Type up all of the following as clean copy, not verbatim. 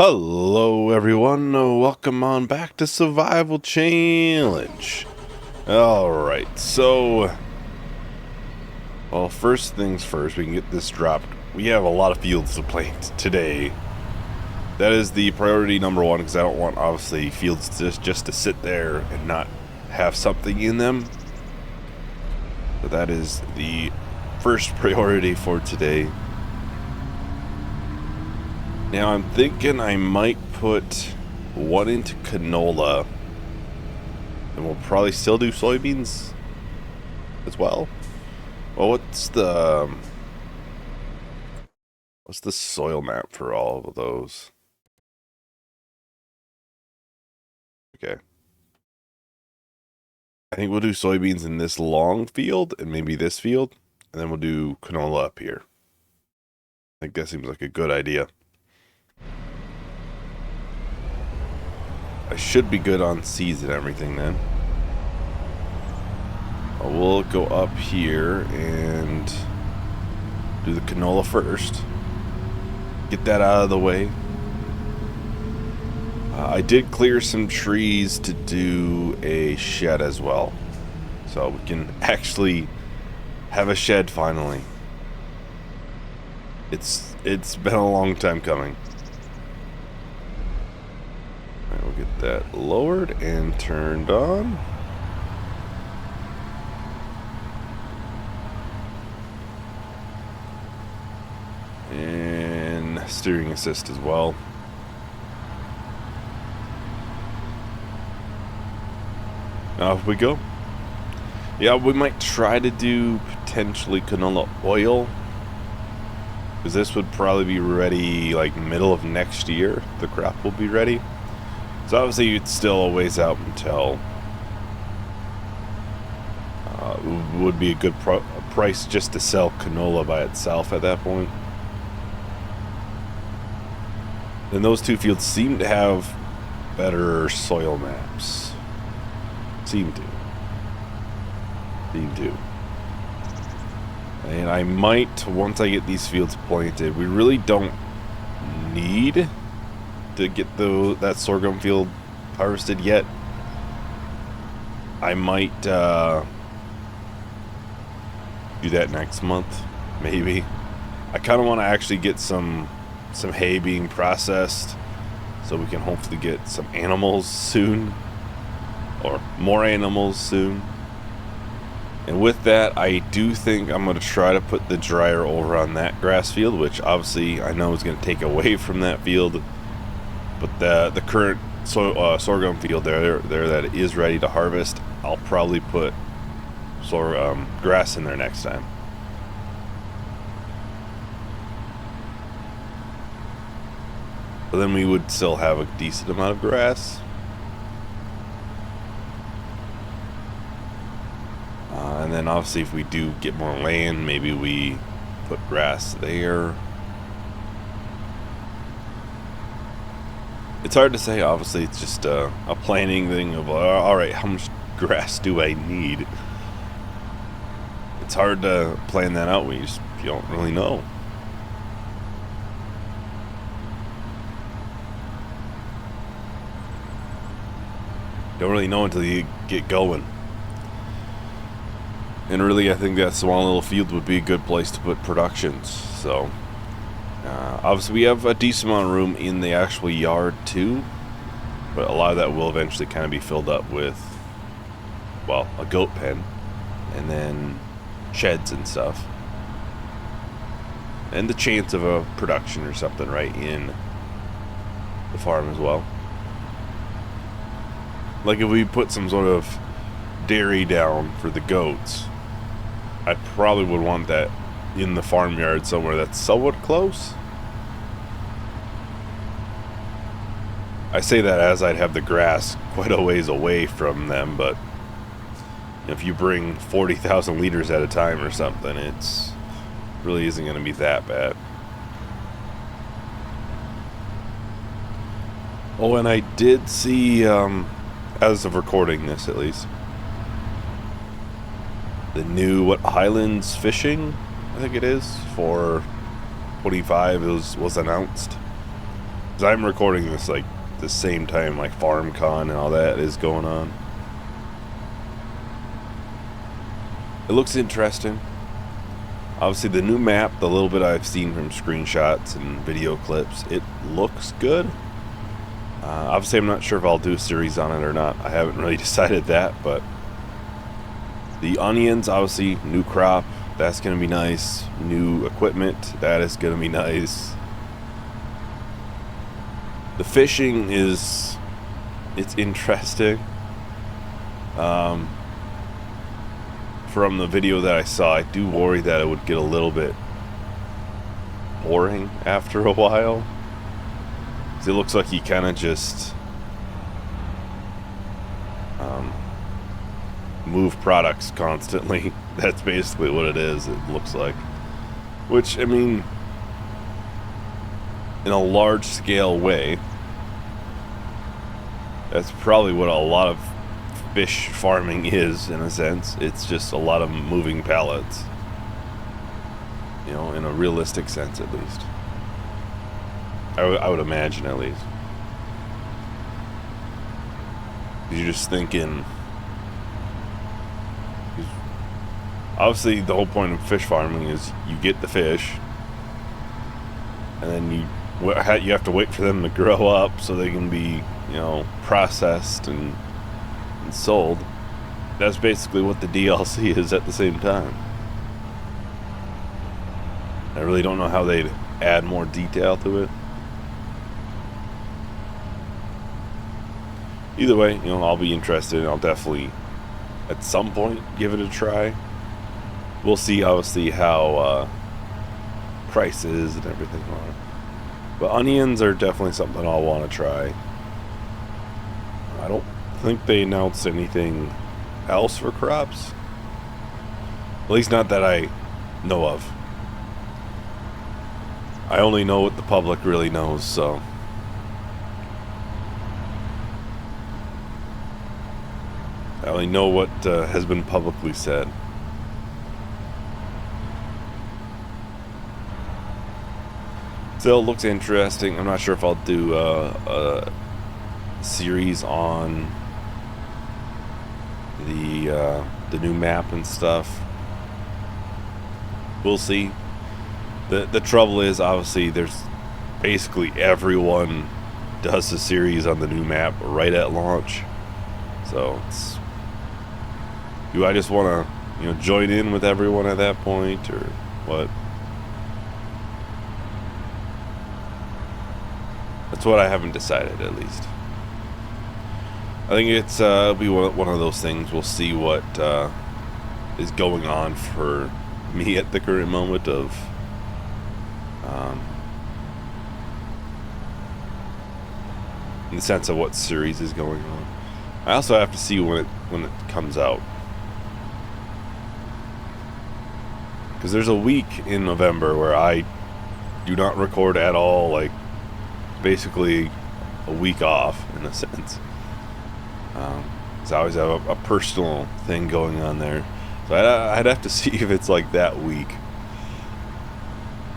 Hello everyone, welcome on back to Survival Challenge. Alright, so, well, first things first, we can get this dropped. We have a lot of fields to plant today. That is the priority number one, because I don't want, obviously, fields just to sit there and not have something in them. So that is the first priority for today. Now I'm thinking I might put one into canola, and we'll probably still do soybeans as well. Well, what's the soil map for all of those? Okay. I think we'll do soybeans in this long field and maybe this field, and then we'll do canola up here. I think that seems like a good idea. I should be good on seeds and everything then. We'll go up here and do the canola first. Get that out of the way. I did clear some trees to do a shed as well. So we can actually have a shed finally. It's been a long time coming. Alright, we'll get that lowered and turned on. And steering assist as well. Off we go. Yeah, we might try to do potentially canola oil, because this would probably be ready like middle of next year. The crop will be ready. So obviously it's still a ways out until would be a good price just to sell canola by itself at that point. And those two fields seem to have better soil maps. Seem to. And I might, once I get these fields planted, we really don't need to get that sorghum field harvested yet. I might do that next month, maybe. I kind of want to actually get some hay being processed, so we can hopefully get some animals soon, or more animals soon. And with that, I do think I'm going to try to put the dryer over on that grass field, which obviously I know is going to take away from that field. But the current sorghum field there that is ready to harvest, I'll probably put grass in there next time. But then we would still have a decent amount of grass. And then obviously if we do get more land, maybe we put grass there. It's hard to say, obviously. It's just a planning thing of, alright, how much grass do I need? It's hard to plan that out when you don't really know. Don't really know until you get going. And really, I think that small little field would be a good place to put productions. So, obviously we have a decent amount of room in the actual yard too, but a lot of that will eventually kind of be filled up with, well, a goat pen, and then sheds and stuff, and the chance of a production or something right in the farm as well. Like if we put some sort of dairy down for the goats, I probably would want that in the farmyard somewhere that's somewhat close. I say that as I'd have the grass quite a ways away from them, but if you bring 40,000 liters at a time or something, it's really isn't going to be that bad. Oh, and I did see, as of recording this at least, the new Highlands fishing, I think it is, for 25 was announced. Because I'm recording this like the same time like FarmCon and all that is going on. It looks interesting. Obviously the new map, the little bit I've seen from screenshots and video clips, it looks good. Obviously I'm not sure if I'll do a series on it or not. I haven't really decided that, but the onions, obviously, new crop, that's going to be nice. New equipment, that is going to be nice. The fishing it's interesting. From the video that I saw, I do worry that it would get a little bit boring after a while. It looks like he kind of just move products constantly. That's basically what it is, it looks like. Which, I mean, in a large scale way, that's probably what a lot of fish farming is, in a sense. It's just a lot of moving pallets. You know, in a realistic sense, at least. I would imagine, at least. You're just thinking... Obviously, the whole point of fish farming is you get the fish, and then you have to wait for them to grow up so they can be, you know, processed and sold. That's basically what the DLC is at the same time. I really don't know how they'd add more detail to it. Either way, you know, I'll be interested, and I'll definitely, at some point, give it a try. We'll see, obviously, how prices and everything are. But onions are definitely something I'll want to try. I don't think they announced anything else for crops. At least not that I know of. I only know what the public really knows, so... I only know what has been publicly said. Still looks interesting. I'm not sure if I'll do a series on the new map and stuff. We'll see. The trouble is, obviously, there's basically everyone does a series on the new map right at launch. So do I just want to, you know, join in with everyone at that point, or what? That's what I haven't decided, at least. I think it'll be one of those things. We'll see what is going on for me at the current moment of in the sense of what series is going on. I also have to see when it comes out, because there's a week in November where I do not record at all, like basically a week off in a sense. So I always have a personal thing going on there, so I'd have to see if it's like that week.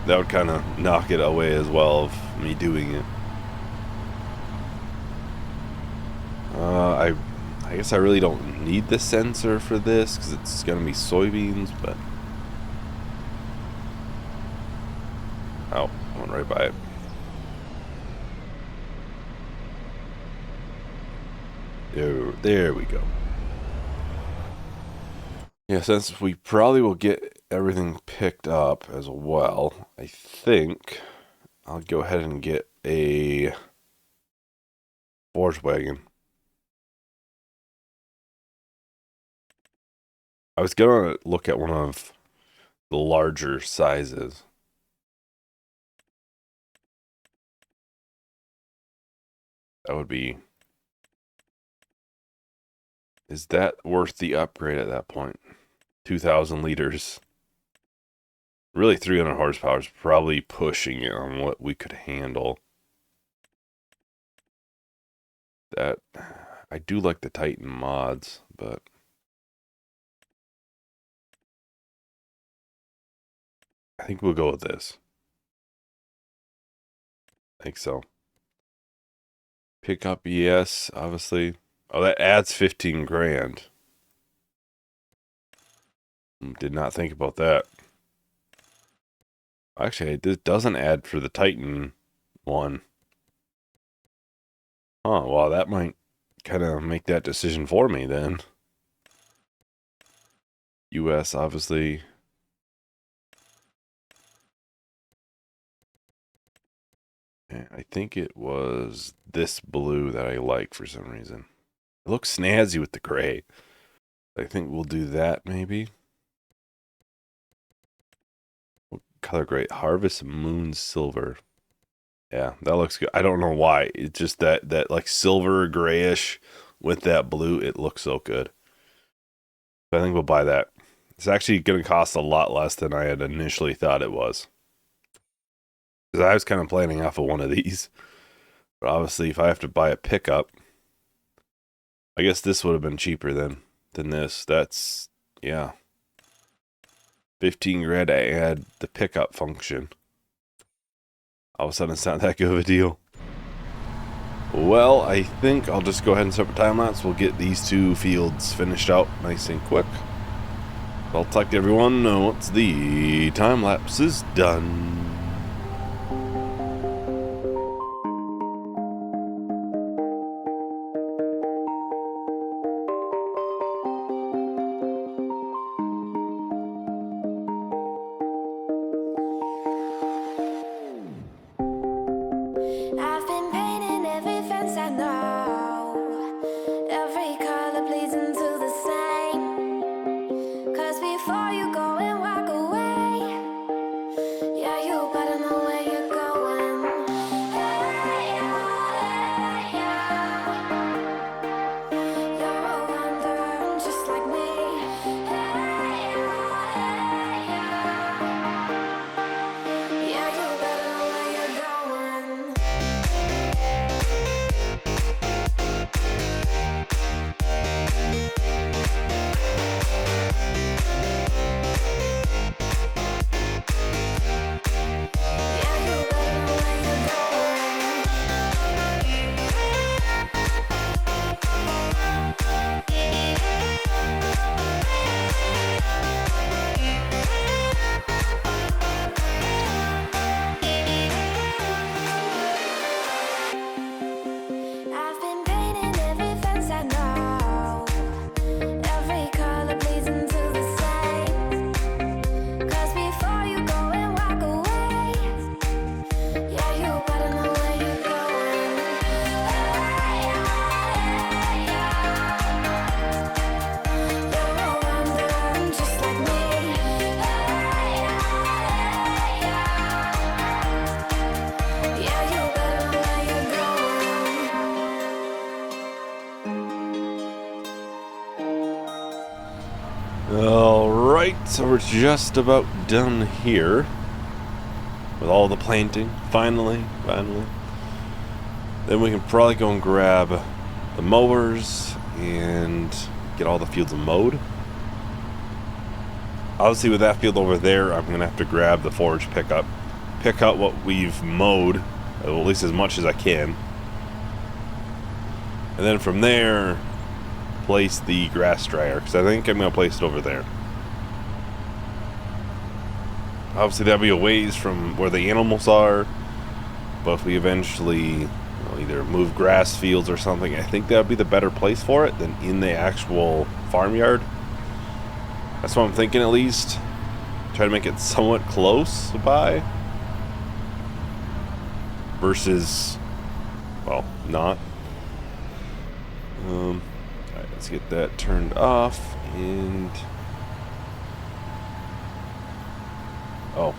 That would kind of knock it away as well of me doing it. I guess I really don't need the sensor for this because it's gonna be soybeans, but oh, I went right by it. There we go. Yeah, since we probably will get everything picked up as well, I think I'll go ahead and get a forge wagon. I was gonna look at one of the larger sizes. That would be... Is that worth the upgrade at that point? 2,000 liters. Really, 300 horsepower is probably pushing it on what we could handle. That... I do like the Titan mods, but... I think we'll go with this. I think so. Pickup, yes, obviously. Oh, that adds 15 grand. Did not think about that. Actually, this doesn't add for the Titan one. Oh, well, that might kind of make that decision for me then. US, obviously. I think it was this blue that I like for some reason. It looks snazzy with the gray. I think we'll do that maybe. What color gray? Harvest Moon Silver. Yeah, that looks good. I don't know why. It's just that like silver grayish with that blue. It looks so good. So I think we'll buy that. It's actually going to cost a lot less than I had initially thought it was. Because I was kind of planning off of one of these. But obviously, if I have to buy a pickup, I guess this would have been cheaper than this. That's, yeah. 15 grand to add the pickup function. All of a sudden, it's not that good of a deal. Well, I think I'll just go ahead and start the time lapse. We'll get these two fields finished out nice and quick. I'll talk to everyone once the time lapse is done. I've been painting every fence I know, every color bleeds into the same. 'Cause before you go and walk away, yeah, you better know where you're going. Hey, yeah, you're a wanderer just like me. Hey, yeah, you better know where you're going. I've been painting every fence I know, every color bleeds into the same. 'Cause before you go and walk away, yeah, you better know where you're going. You're a wanderer just like me. Yeah, you better know where you're going. Alright, so we're just about done here. With all the planting. Finally. Then we can probably go and grab the mowers and get all the fields mowed. Obviously with that field over there, I'm going to have to grab the forage pickup. Pick out what we've mowed, at least as much as I can. And then from there, place the grass dryer, because I think I'm going to place it over there. Obviously that'll be a ways from where the animals are, but if we eventually either move grass fields or something, I think that would be the better place for it than in the actual farmyard. That's what I'm thinking, at least. Try to make it somewhat close by versus, well, not. Alright, let's get that turned off and oh.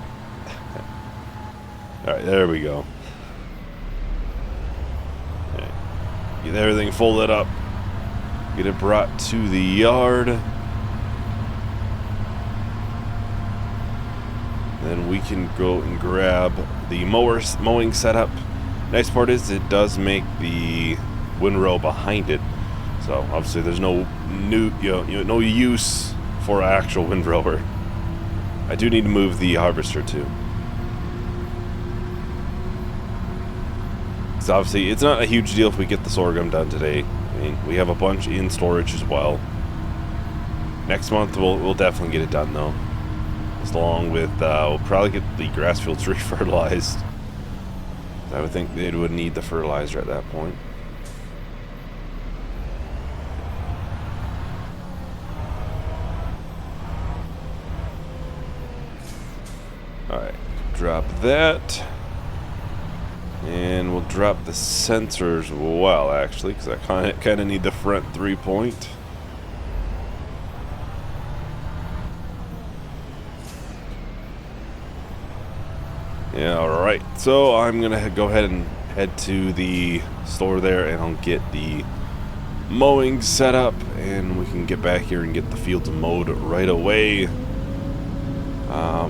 Alright, there we go. Okay. Get everything folded up. Get it brought to the yard. Then we can go and grab the mowing setup. Nice part is it does make the windrow behind it. So obviously there's no no use for an actual windrower. I do need to move the harvester too. Because obviously it's not a huge deal if we get the sorghum done today. I mean, we have a bunch in storage as well. Next month we'll definitely get it done though. Along with we'll probably get the grass fields refertilized. I would think they would need the fertilizer at that point. Alright, drop that. And we'll drop the sensors well, actually, because I kind of need the front 3-point. Yeah, alright. So I'm going to go ahead and head to the store there and I'll get the mowing set up and we can get back here and get the fields mowed right away.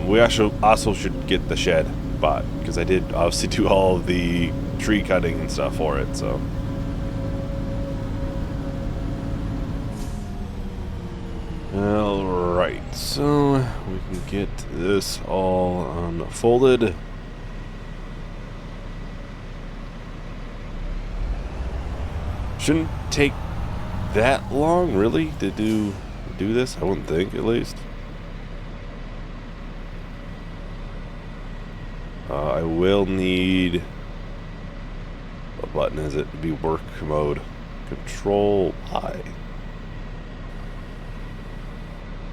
We also should get the shed bought because I did obviously do all of the tree cutting and stuff for it, so. Alright, so we can get this all unfolded. Shouldn't take that long, really, to do this. I wouldn't think, at least. I will need. What button is it? To be work mode. Control I.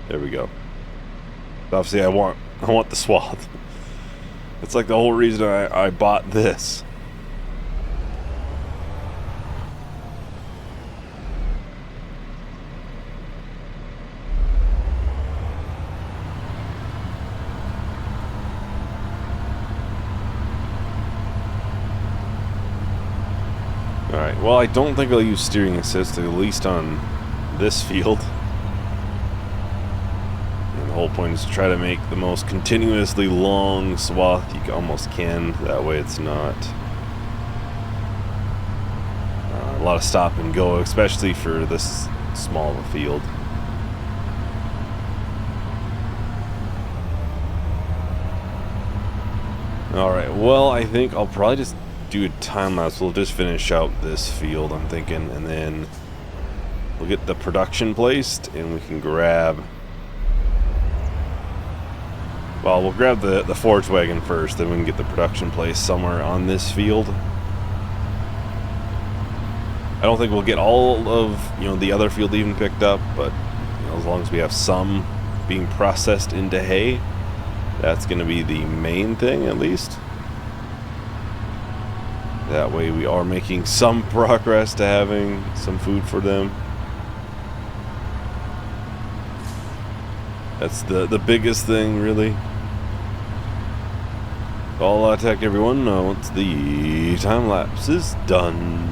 There we go. Obviously, I want the swath. It's like the whole reason I bought this. Alright, well, I don't think I'll use steering assist, at least on this field. And the whole point is to try to make the most continuously long swath you almost can. That way it's not a lot of stop and go, especially for this small of a field. Alright, well, I think I'll probably just do a time lapse. We'll just finish out this field, I'm thinking, and then we'll get the production placed and we can grab, well, we'll grab the forage wagon first, then we can get the production placed somewhere on this field. I don't think we'll get all of, the other field even picked up, but as long as we have some being processed into hay, that's going to be the main thing, at least. That way we are making some progress to having some food for them. That's the biggest thing, really. All attack everyone once the time lapse is done.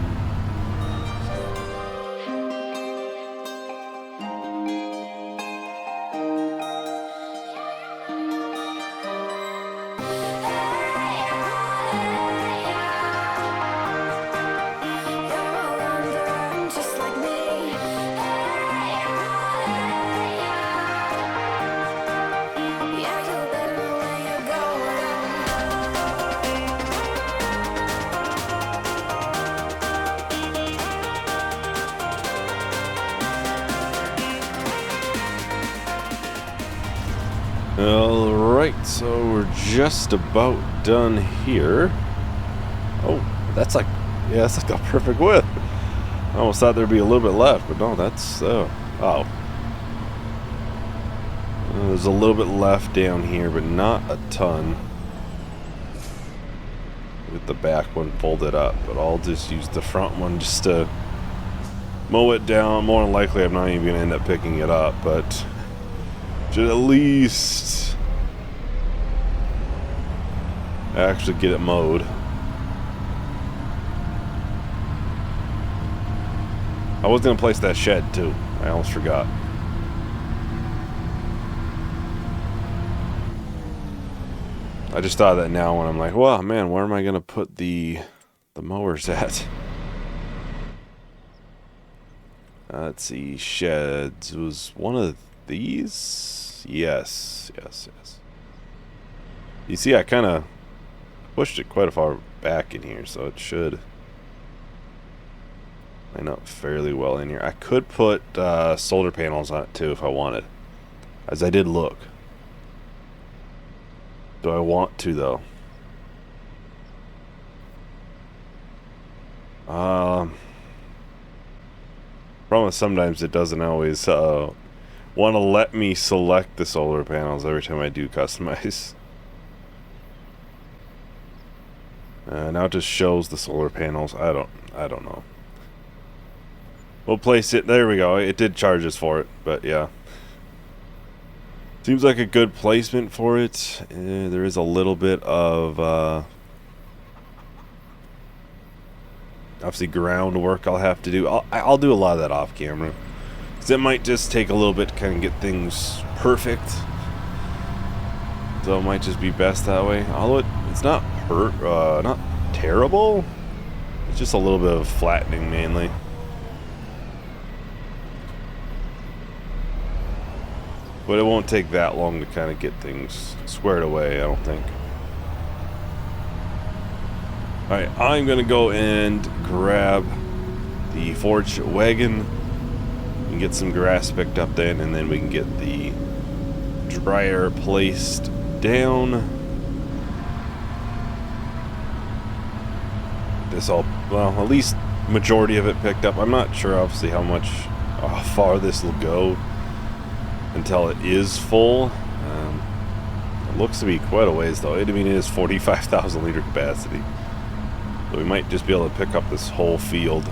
Alright, so we're just about done here. Oh, that's like the perfect width. I almost thought there'd be a little bit left, but no, that's, oh. There's a little bit left down here, but not a ton. With the back one folded up, but I'll just use the front one just to mow it down. More than likely, I'm not even going to end up picking it up, but should at least actually get it mowed. I was going to place that shed too. I almost forgot. I just thought of that now when I'm like, well, man, where am I going to put the mowers at? Let's see, sheds. Was one of these? Yes. You see, I kind of pushed it quite a far back in here, so it should line up fairly well in here. I could put solar panels on it too if I wanted, as I did look. Do I want to though? Problem is sometimes it doesn't always want to let me select the solar panels every time I do customize. Now it just shows the solar panels. I don't know. We'll place it. There we go. It did charge us for it, but yeah. Seems like a good placement for it. There is a little bit of obviously groundwork I'll have to do. I'll do a lot of that off camera, because it might just take a little bit to kind of get things perfect. So it might just be best that way. Although it's not not terrible. It's just a little bit of flattening mainly. But it won't take that long to kind of get things squared away, I don't think. Alright, I'm going to go and grab the forage wagon and get some grass picked up then, and then we can get the dryer placed down. Well, at least majority of it picked up. I'm not sure obviously how far this will go until it is full. It looks to be quite a ways though. I mean, it is 45,000 liter capacity. So we might just be able to pick up this whole field.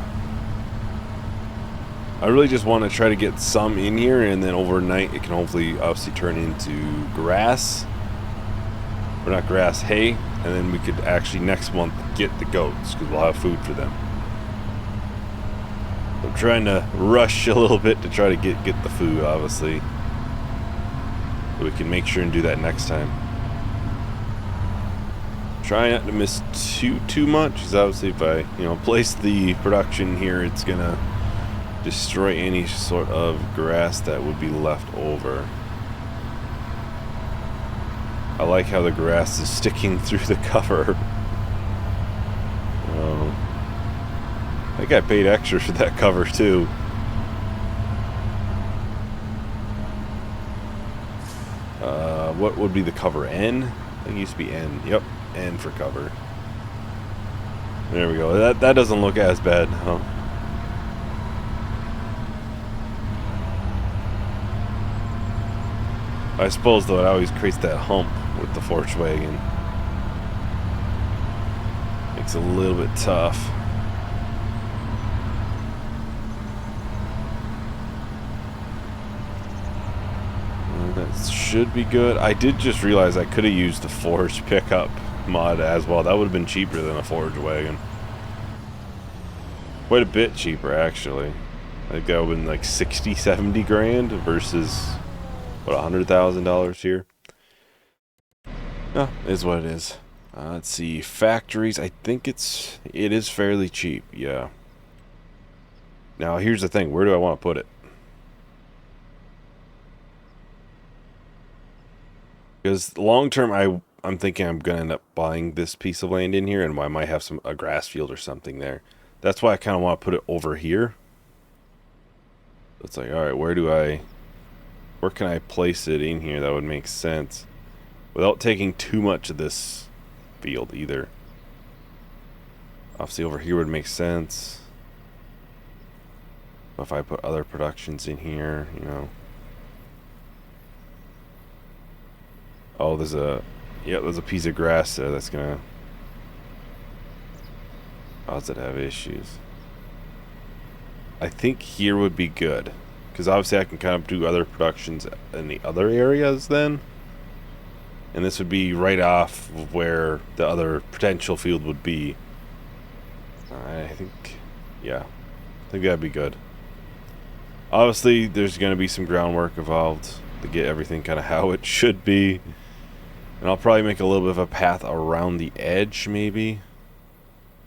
I really just want to try to get some in here, and then overnight it can hopefully obviously turn into grass. Or not grass, hay. And then we could actually next month get the goats, because we'll have food for them. I'm trying to rush a little bit to try to get the food, obviously. So we can make sure and do that next time. Try not to miss too much, because obviously if I place the production here, it's gonna destroy any sort of grass that would be left over. I like how the grass is sticking through the cover. I think I paid extra for that cover too. What would be the cover? N? I think it used to be N. Yep, N for cover. There we go. That doesn't look as bad, huh? I suppose though it always creates that hump with the forage wagon. Makes it a little bit tough. That should be good. I did just realize I could have used the forage pickup mod as well. That would have been cheaper than a forage wagon. Quite a bit cheaper actually. I think that would have been like 60, 70 grand versus what, $100,000 here. No, is what it is. Let's see, factories. I think it is fairly cheap. Yeah. Now here's the thing. Where do I want to put it? Because long term, I'm thinking I'm gonna end up buying this piece of land in here, and I might have a grass field or something there. That's why I kind of want to put it over here. It's like, all right, where can I place it in here that would make sense without taking too much of this field either? Obviously over here would make sense. If I put other productions in here, Oh, there's a piece of grass there that's gonna... Oh, does it have issues? I think here would be good, because obviously I can kind of do other productions in the other areas then. And this would be right off of where the other potential field would be. I think, yeah, I think that'd be good. Obviously, there's going to be some groundwork involved to get everything kind of how it should be. And I'll probably make a little bit of a path around the edge, maybe.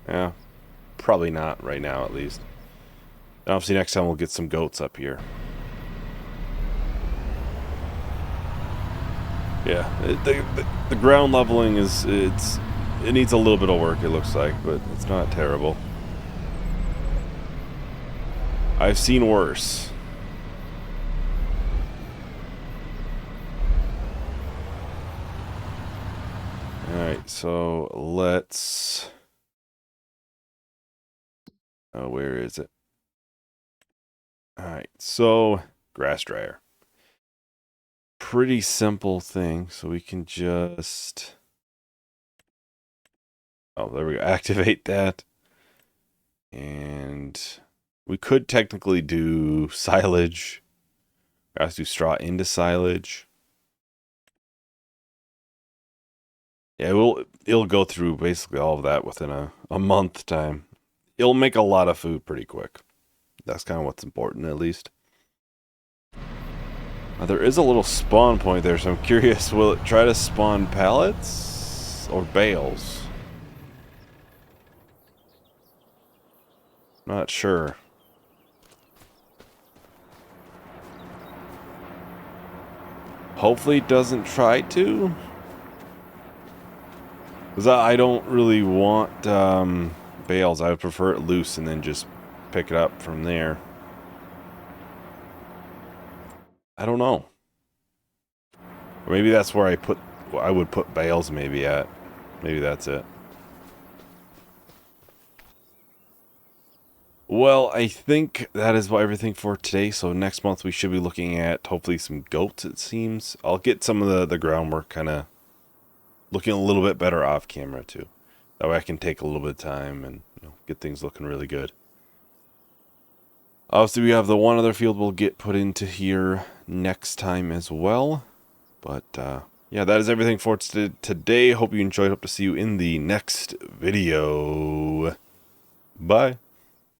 Yeah, probably not right now, at least. And obviously, next time we'll get some goats up here. Yeah, the ground leveling it needs a little bit of work, it looks like, but it's not terrible. I've seen worse. Alright, so let's... Oh, where is it? Alright, so grass dryer. Pretty simple thing, so we can just... Oh, there we go. Activate that. And we could technically do silage. I have to do straw into silage. Yeah, it'll go through basically all of that within a month time. It'll make a lot of food pretty quick. That's kind of what's important, at least. There is a little spawn point there, so I'm curious, will it try to spawn pallets or bales? Not sure. Hopefully it doesn't try to. Because I don't really want bales. I would prefer it loose and then just pick it up from there. I don't know. Or maybe that's where I would put bales maybe at. Maybe that's it. Well, I think that is everything for today. So next month we should be looking at hopefully some goats, it seems. I'll get some of the groundwork kind of looking a little bit better off camera too. That way I can take a little bit of time and get things looking really good. Obviously we have the one other field we'll get put into here next time as well. But yeah, that is everything for today. Hope you enjoyed. Hope to see you in the next video. Bye.